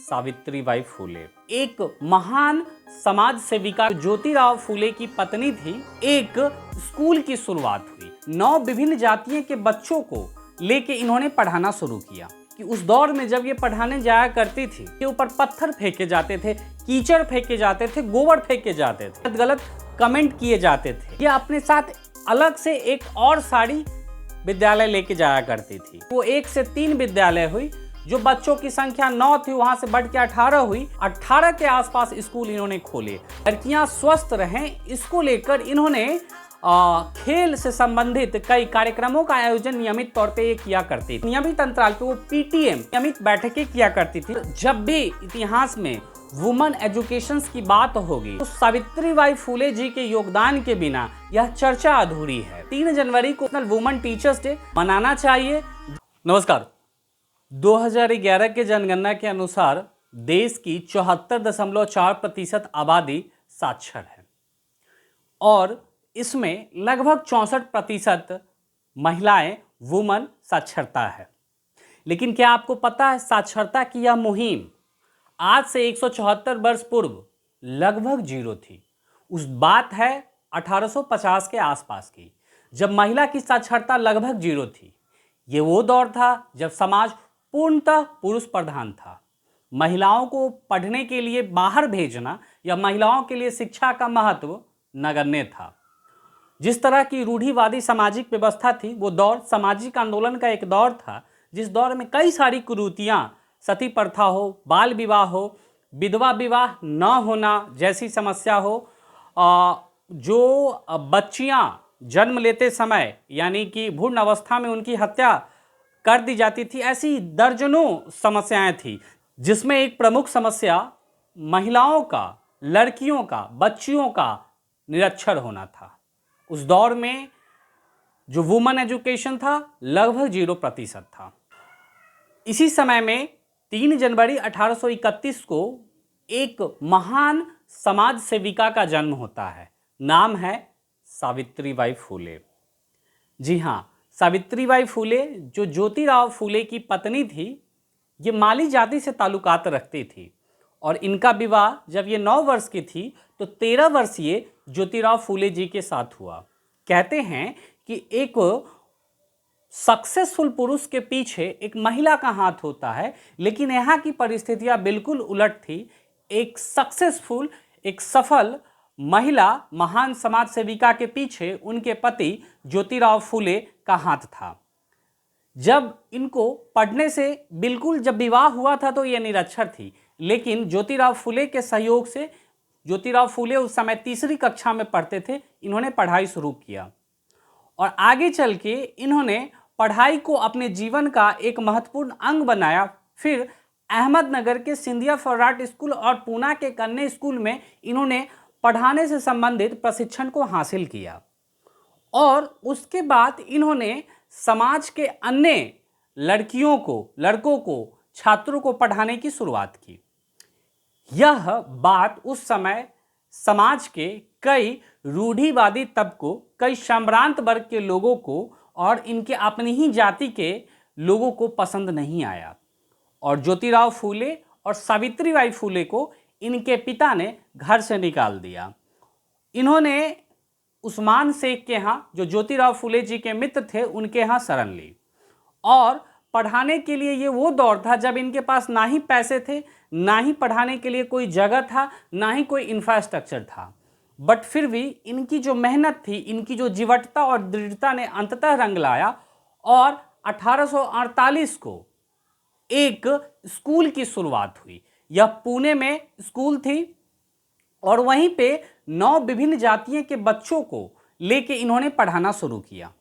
सावित्रीबाई फूले एक महान समाज सेविका ज्योतिराव फूले की पत्नी थी। एक स्कूल की शुरुआत हुई। 9 विभिन्न जातियों के बच्चों को लेके इन्होंने पढ़ाना शुरू किया कि उस दौर में जब ये पढ़ाने जाया करती थी, के ऊपर पत्थर फेंके जाते थे, कीचड़ फेंके जाते थे, गोबर फेंके जाते थे, गलत कमेंट किए जाते थे। ये अपने साथ अलग से एक और साड़ी विद्यालय लेके जाया करती थी। वो 1 से 3 विद्यालय हुई। जो बच्चों की संख्या 9 थी वहां से बढ़ के 18 हुई। 18 के आसपास स्कूल इन्होंने खोले। लड़कियां स्वस्थ रहें, इसको लेकर इन्होंने खेल से संबंधित कई कार्यक्रमों का आयोजन नियमित तौर पे ये किया करती थी। नियमित अंतराल पे वो पीटीएम नियमित बैठकें किया करती थी। जब भी इतिहास में वुमेन एजुकेशन की बात होगी तो सावित्रीबाई फूले जी के योगदान के बिना यह चर्चा अधूरी है। 3 जनवरी को नेशनल वुमेन टीचर्स डे मनाना चाहिए। नमस्कार। 2011 के जनगणना के अनुसार देश की 74.4% आबादी साक्षर है और इसमें लगभग 64% महिलाएं वुमन साक्षरता है। लेकिन क्या आपको पता है साक्षरता की यह मुहिम आज से 174 वर्ष पूर्व लगभग 0 थी। उस बात है 1850 के आसपास की, जब महिला की साक्षरता लगभग 0 थी। ये वो दौर था जब समाज पूर्णतः पुरुष प्रधान था। महिलाओं को पढ़ने के लिए बाहर भेजना या महिलाओं के लिए शिक्षा का महत्व नगण्य था। जिस तरह की रूढ़िवादी सामाजिक व्यवस्था थी, वो दौर सामाजिक आंदोलन का एक दौर था, जिस दौर में कई सारी कुरीतियाँ, सती प्रथा हो, बाल विवाह हो, विधवा विवाह न होना जैसी समस्या हो, जो बच्चियाँ जन्म लेते समय यानी कि भ्रूण अवस्था में उनकी हत्या कर दी जाती थी, ऐसी दर्जनों समस्याएं थी। जिसमें एक प्रमुख समस्या महिलाओं का, लड़कियों का, बच्चियों का निरक्षर होना था। उस दौर में जो वुमेन एजुकेशन था लगभग 0% था। इसी समय में 3 जनवरी 1831 को एक महान समाज सेविका का जन्म होता है। नाम है सावित्रीबाई फूले। जी हाँ, सावित्रीबाई फूले जो ज्योतिराव फूले की पत्नी थी, ये माली जाति से ताल्लुकात रखती थी और इनका विवाह जब ये 9 वर्ष की थी तो 13 वर्षीय ज्योतिराव फूले जी के साथ हुआ। कहते हैं कि एक सक्सेसफुल पुरुष के पीछे एक महिला का हाथ होता है, लेकिन यहाँ की परिस्थितियाँ बिल्कुल उलट थी। एक सक्सेसफुल, एक सफल महिला महान समाज सेविका के पीछे उनके पति ज्योतिराव फूले का हाथ था। जब इनको पढ़ने से बिल्कुल जब विवाह हुआ था तो ये निरक्षर थी, लेकिन ज्योतिराव फूले के सहयोग से, ज्योतिराव फूले उस समय 3री कक्षा में पढ़ते थे, इन्होंने पढ़ाई शुरू किया और आगे चल के इन्होंने पढ़ाई को अपने जीवन का एक महत्वपूर्ण अंग बनाया। फिर अहमदनगर के सिंधिया फर्राट स्कूल और पूना के कन्या स्कूल में इन्होंने पढ़ाने से संबंधित प्रशिक्षण को हासिल किया और उसके बाद इन्होंने समाज के अन्य लड़कियों को, लड़कों को, छात्रों को पढ़ाने की शुरुआत की। यह बात उस समय समाज के कई रूढ़िवादी तबकों, कई सम्भ्रांत वर्ग के लोगों को और इनके अपनी ही जाति के लोगों को पसंद नहीं आया और ज्योतिराव फूले और सावित्रीबाई फूले को इनके पिता ने घर से निकाल दिया। इन्होंने उस्मान शेख के यहाँ, जो ज्योतिराव फूले जी के मित्र थे, उनके यहाँ शरण ली और पढ़ाने के लिए ये वो दौर था जब इनके पास ना ही पैसे थे, ना ही पढ़ाने के लिए कोई जगह था, ना ही कोई इंफ्रास्ट्रक्चर था। बट फिर भी इनकी जो मेहनत थी, इनकी जो जीवटता और दृढ़ता ने अंततः रंग लाया और 1848 को एक स्कूल की शुरुआत हुई। यह पुणे में स्कूल थी और वहीं पे 9 विभिन्न जातियों के बच्चों को लेके इन्होंने पढ़ाना शुरू किया।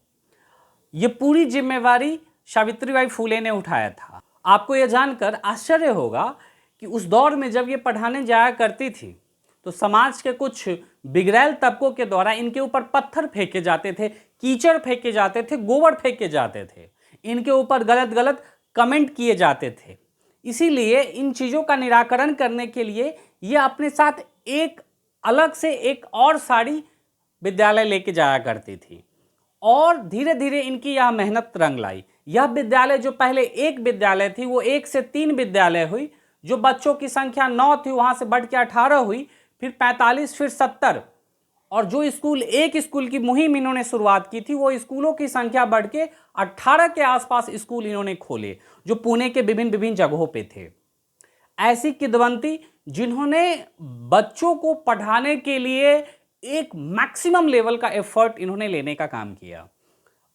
ये पूरी जिम्मेवारी सावित्रीबाई फूले ने उठाया था। आपको यह जानकर आश्चर्य होगा कि उस दौर में जब ये पढ़ाने जाया करती थी तो समाज के कुछ बिगड़ैल तबकों के द्वारा इनके ऊपर पत्थर फेंके जाते थे, कीचड़ फेंके जाते थे, गोबर फेंके जाते थे, इनके ऊपर गलत गलत कमेंट किए जाते थे। इसीलिए इन चीज़ों का निराकरण करने के लिए ये अपने साथ एक अलग से एक और साड़ी विद्यालय लेके जाया करती थी और धीरे धीरे इनकी यह मेहनत रंग लाई। यह विद्यालय जो पहले एक विद्यालय थी वो 1 से 3 विद्यालय हुई। जो बच्चों की संख्या 9 थी वहां से बढ़ के 18 हुई, फिर 45, फिर 70। और जो स्कूल, एक स्कूल की मुहिम इन्होंने शुरुआत की थी, वो स्कूलों की संख्या बढ़ के 18 के आसपास स्कूल इन्होंने खोले, जो पुणे के विभिन्न विभिन्न जगहों पे थे। ऐसी किदवंती जिन्होंने बच्चों को पढ़ाने के लिए एक मैक्सिमम लेवल का एफर्ट इन्होंने लेने का काम किया,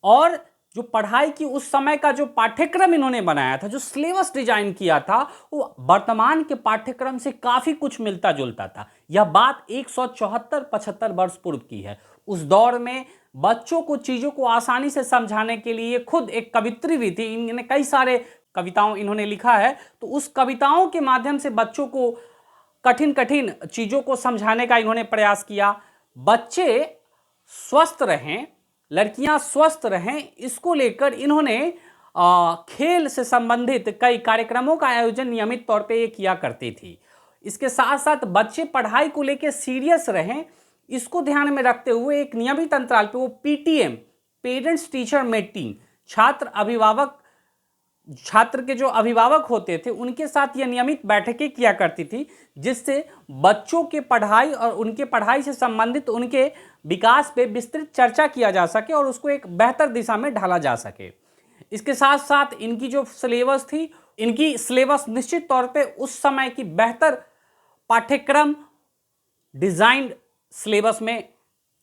और जो पढ़ाई की उस समय का जो पाठ्यक्रम इन्होंने बनाया था, जो सिलेबस डिजाइन किया था, वो वर्तमान के पाठ्यक्रम से काफी कुछ मिलता जुलता था। यह बात 174-75 वर्ष पूर्व की है। उस दौर में बच्चों को चीजों को आसानी से समझाने के लिए खुद एक कवित्री भी थी, इन्होंने कई सारे कविताओं इन्होंने लिखा है, तो उस कविताओं के माध्यम से बच्चों को कठिन कठिन चीजों को समझाने का इन्होंने प्रयास किया। बच्चे स्वस्थ रहें, लड़कियां स्वस्थ रहें, इसको लेकर इन्होंने खेल से संबंधित कई कार्यक्रमों का आयोजन नियमित तौर पे ये किया करती थी। इसके साथ साथ बच्चे पढ़ाई को लेकर सीरियस रहें, इसको ध्यान में रखते हुए एक नियमित अंतराल पे वो पीटीएम, पेरेंट्स टीचर मीटिंग, छात्र के जो अभिभावक होते थे उनके साथ यह नियमित बैठकें किया करती थी, जिससे बच्चों के पढ़ाई और उनके पढ़ाई से संबंधित उनके विकास पे विस्तृत चर्चा किया जा सके और उसको एक बेहतर दिशा में ढाला जा सके। इसके साथ साथ इनकी जो सिलेबस थी, इनकी सिलेबस निश्चित तौर पे उस समय की बेहतर पाठ्यक्रम डिजाइंड सिलेबस में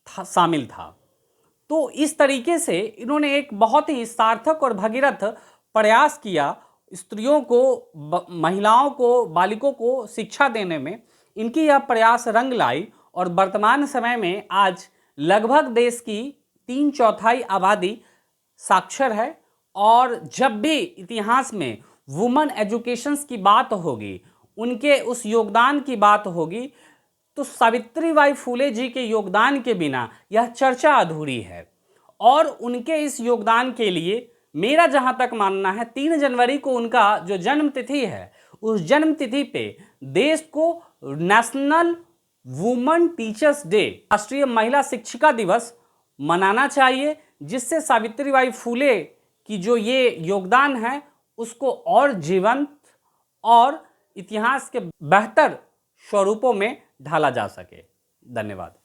शामिल था। तो इस तरीके से इन्होंने एक बहुत ही सार्थक और भगीरथ प्रयास किया स्त्रियों को, महिलाओं को, बालिकों को शिक्षा देने में। इनकी यह प्रयास रंग लाई और वर्तमान समय में आज लगभग देश की 3/4 आबादी साक्षर है। और जब भी इतिहास में वुमेन एजुकेशंस की बात होगी, उनके उस योगदान की बात होगी, तो सावित्रीबाई फुले जी के योगदान के बिना यह चर्चा अधूरी है। और उनके इस योगदान के लिए मेरा जहां तक मानना है, 3 जनवरी को उनका जो जन्म तिथि है, उस जन्म तिथि पे देश को नेशनल वुमेन टीचर्स डे, राष्ट्रीय महिला शिक्षिका दिवस मनाना चाहिए, जिससे सावित्रीबाई फुले की जो ये योगदान है उसको और जीवंत और इतिहास के बेहतर स्वरूपों में ढाला जा सके। धन्यवाद।